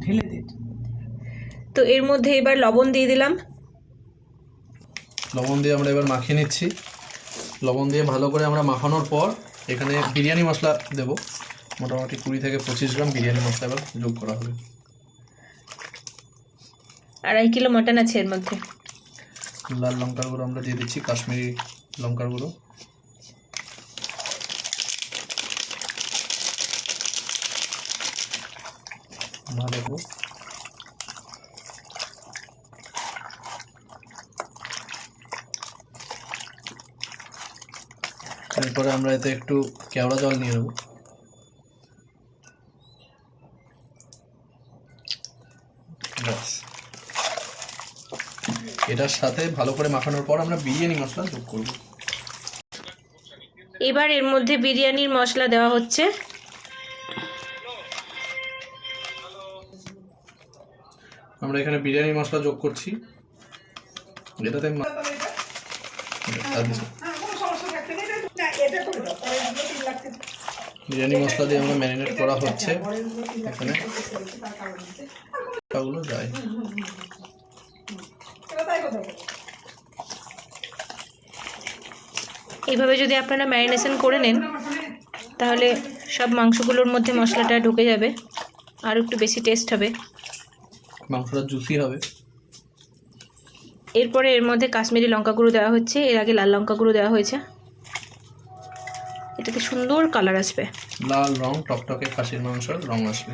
ঢেলে দিন। তো এর মধ্যে এবার লবণ দিয়ে দিলাম। লবণ দিয়ে আমরা এবার মাখিয়ে নিচ্ছি। লবণ দিয়ে ভালো করে আমরা মাখানোর পর এখানে বিরিয়ানি মশলা দেব। মোটামুটি 20 থেকে 25 গ্রাম বিরিয়ানি মশলা এবার যোগ করা হবে। 2.5 কিলো মটন আছে এর মধ্যে। লাল লঙ্কার গুঁড়ো আমরা দিয়ে দিচ্ছি, কাশ্মীরি লঙ্কার গুঁড়ো। দেখো এরপরে আমরা এতে একটু কেওড়া জল নিয়ে নেব। এটার সাথে ভালো করে মাখানোর পর আমরা বিরিয়ানি মশলা যোগ করব। এবার এর মধ্যে বিরিয়ানির মশলা দেওয়া হচ্ছে। আমরা এখানে বিরিয়ানি মশলা যোগ করছি। এটাতে বিরিয়ানি মশলা দিয়ে আমরা ম্যারিনেট করা হচ্ছে। এখানে ওগুলো যায়। এইভাবে যদি আপনারা ম্যারিনেশন করে নেন তাহলে সব মাংসগুলোর মধ্যে মশলাটা ঢুকে যাবে, আর একটু বেশি টেস্ট হবে, মাংসটা জুসি হবে। এরপরে এর মধ্যে কাশ্মীরি লঙ্কা গুঁড়ো দেওয়া হচ্ছে। এর আগে লাল লঙ্কা গুঁড়ো দেওয়া হয়েছে। এটাতে সুন্দর কালার আসবে, লাল রং, টকটকে খাসির মাংসের রং আসবে।